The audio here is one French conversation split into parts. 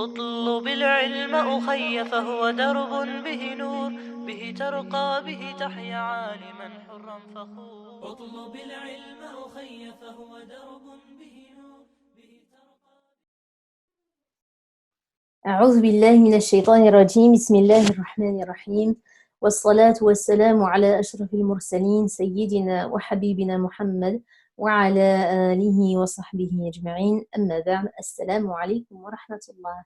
اطلب العلم أخي فهو درب به نور به ترقى به تحيا عالما حرا فخور اطلب العلم أخي فهو درب به نور به ترقى. أعوذ بالله من الشيطان الرجيم بسم الله الرحمن الرحيم والصلاة والسلام على أشرف المرسلين سيدنا وحبيبنا محمد وعلى آله وصحبه أجمعين أما بعد السلام عليكم ورحمة الله.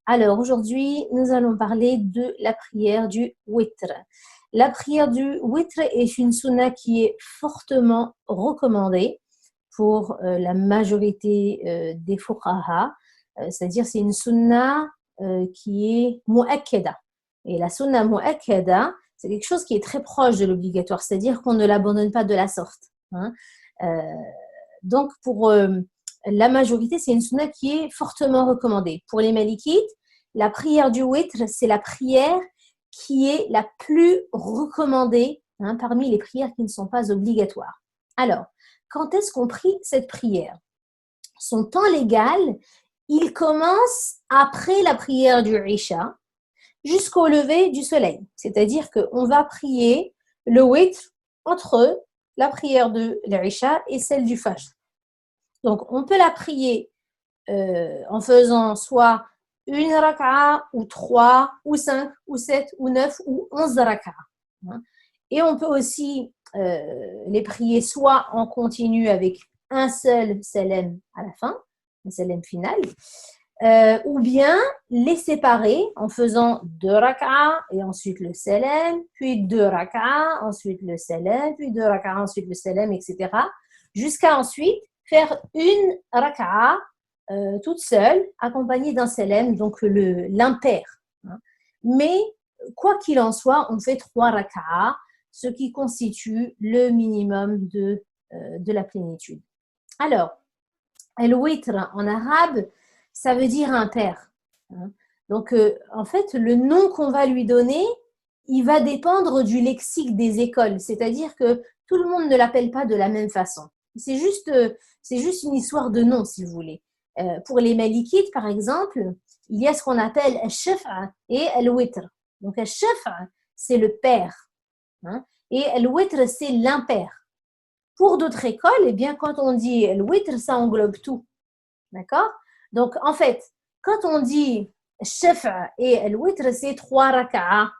Alors aujourd'hui nous allons parler de la prière du witr. La prière du witr est une sunna qui est fortement recommandée pour la majorité des fuqaha, c'est-à-dire c'est une sunna qui est mu'akkada. Et la sunna mu'akkada, c'est quelque chose qui est très proche de l'obligatoire, c'est-à-dire qu'on ne l'abandonne pas de la sorte. Donc, pour la majorité, c'est une sunna qui est fortement recommandée. Pour les malikites, la prière du witr, c'est la prière qui est la plus recommandée parmi les prières qui ne sont pas obligatoires. Alors, quand est-ce qu'on prie cette prière? Son temps légal, il commence après la prière du Isha jusqu'au lever du soleil. C'est-à-dire qu'on va prier le witr entre la prière de l'Isha et celle du Fajr. Donc, on peut la prier en faisant soit une raka'a, ou 3, ou 5, ou 7, ou 9, ou 11 raka'a. Et on peut aussi les prier soit en continu avec un seul salam à la fin, un salam final, ou bien les séparer en faisant 2 raka'a et ensuite le salam, puis 2 raka'a, ensuite le salam, puis 2 raka'a, ensuite le salam, etc. Jusqu'à ensuite faire une raka'a toute seule, accompagnée d'un salam, donc l'impair. Mais quoi qu'il en soit, on fait 3 raka'a, ce qui constitue le minimum de la plénitude. Alors, al-witr en arabe, ça veut dire impair. Donc, en fait, le nom qu'on va lui donner, il va dépendre du lexique des écoles. C'est-à-dire que tout le monde ne l'appelle pas de la même façon. C'est juste une histoire de nom, si vous voulez. Pour les malikites, par exemple, il y a ce qu'on appelle al-shaf'a et al-witr. Donc, al-shaf'a, c'est le pair. Et al-witr, c'est l'impair. Pour d'autres écoles, eh bien, quand on dit al-witr, ça englobe tout. D'accord? Donc, en fait, quand on dit shaf'a et al-witr, c'est 3 raka'a.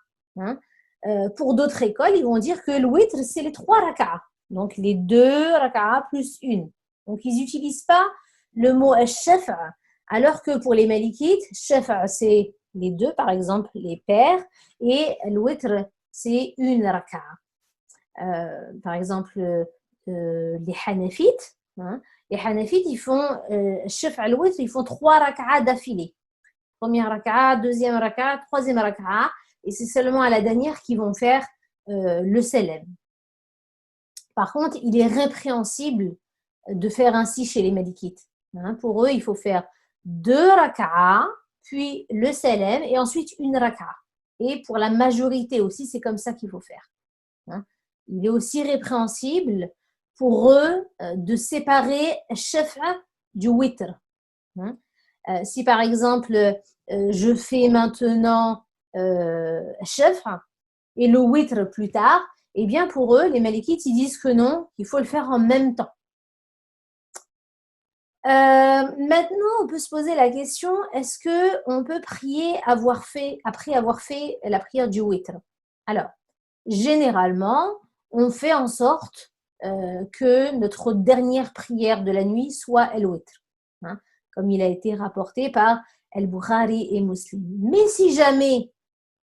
Pour d'autres écoles, ils vont dire que le witr, c'est les 3 raka'a. Donc, les 2 raka'a plus 1. Donc, ils n'utilisent pas le mot shaf'a, alors que pour les malikites, shaf'a, c'est les 2, par exemple, les pairs, et al-witr, c'est 1 raka'a. Par exemple, les hanafites, les hanafites, ils font shaf'a al-witr, ils font 3 raka'a d'affilée. Première raka'a, deuxième raka'a, troisième raka'a, et c'est seulement à la dernière qu'ils vont faire le salam. Par contre, il est répréhensible de faire ainsi chez les malikites. Pour eux, il faut faire 2 raka'a, puis le salam, et ensuite une raka'a. Et pour la majorité aussi, c'est comme ça qu'il faut faire. Il est aussi répréhensible pour eux de séparer shaf'a du witr. Si par exemple, je fais maintenant shaf'a et le witr plus tard, eh bien pour eux, les malikites, ils disent que non, qu'il faut le faire en même temps. Maintenant, on peut se poser la question, est-ce qu'on peut prier après avoir fait la prière du witr? Alors, généralement, on fait en sorte que notre dernière prière de la nuit soit al-witr, comme il a été rapporté par Al-Bukhari et Muslim. Mais si jamais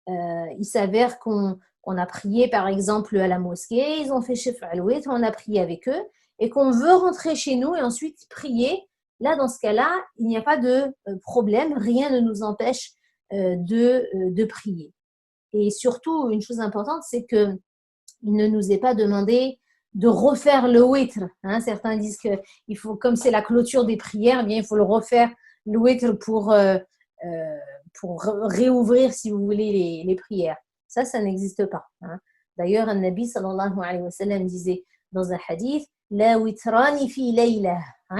il s'avère qu'on a prié par exemple à la mosquée, ils ont fait shaf'a al-witr, on a prié avec eux, et qu'on veut rentrer chez nous et ensuite prier, là dans ce cas-là, il n'y a pas de problème, rien ne nous empêche de prier. Et surtout, une chose importante, c'est qu'il ne nous est pas demandé de refaire le witr. Certains disent que il faut, comme c'est la clôture des prières, eh bien, il faut le refaire le witr pour réouvrir, si vous voulez, les prières. Ça n'existe pas. D'ailleurs, un Nabi sallallahu alayhi wa sallam disait dans un hadith, la witrani fi layla.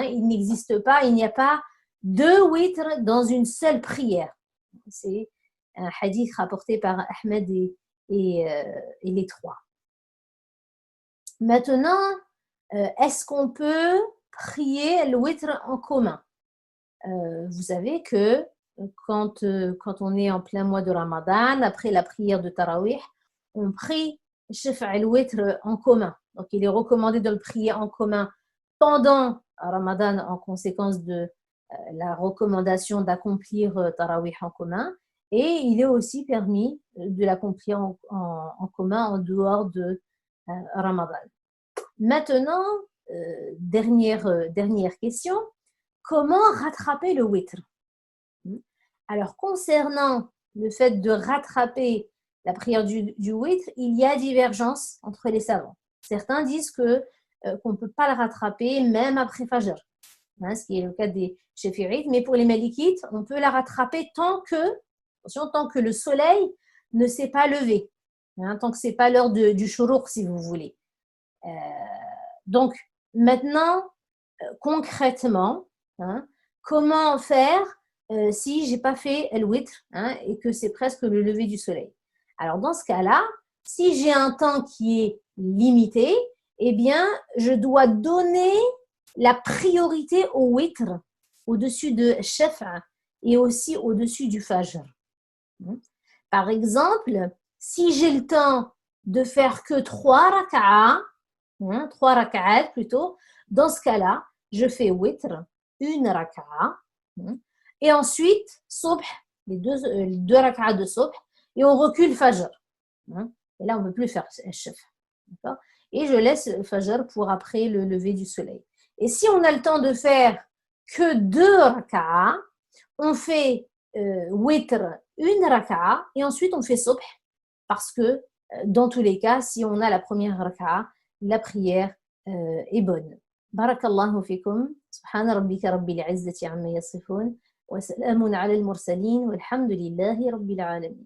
Il n'existe pas, il n'y a pas 2 witr dans une seule prière. C'est un hadith rapporté par Ahmed et les trois. Maintenant, est-ce qu'on peut prier le witr en commun? Vous savez que quand on est en plein mois de Ramadan, après la prière de Tarawih, on prie Shaf' al-Witr en commun. Donc, il est recommandé de le prier en commun pendant Ramadan en conséquence de la recommandation d'accomplir Tarawih en commun. Et il est aussi permis de l'accomplir en commun en dehors de Ramadan. Maintenant, dernière question. Comment rattraper le witr? Alors, concernant le fait de rattraper la prière du witr, il y a divergence entre les savants. Certains disent qu'on ne peut pas le rattraper même après Fajr, ce qui est le cas des Shafi'ites, mais pour les Malikites, on peut la rattraper tant que le soleil ne s'est pas levé, tant que ce n'est pas l'heure du shuruq, si vous voulez. Donc, maintenant, concrètement, comment faire si je n'ai pas fait el witr et que c'est presque le lever du soleil? Alors, dans ce cas-là, si j'ai un temps qui est limité, eh bien, je dois donner la priorité au witr au-dessus de shaf' et aussi au-dessus du fajr. Par exemple, si j'ai le temps de faire que 3 raka'at plutôt, dans ce cas-là, je fais witr, une raka'a, et ensuite, subh, les deux raka'at de subh, et on recule fajr. Et là, on ne peut plus faire shaf'. Et je laisse le fajr pour après le lever du soleil. Et si on a le temps de faire que 2 raka'a, on fait witr, une raka'a, et ensuite on fait subh, parce que dans tous les cas, si on a la première raka'a, la prière est bonne. Barakallahu fikum. Subhana rabbika rabbil izzati amma yasifun. Wa salamun ala al-mursalin. Walhamdulillahi rabbil alamin.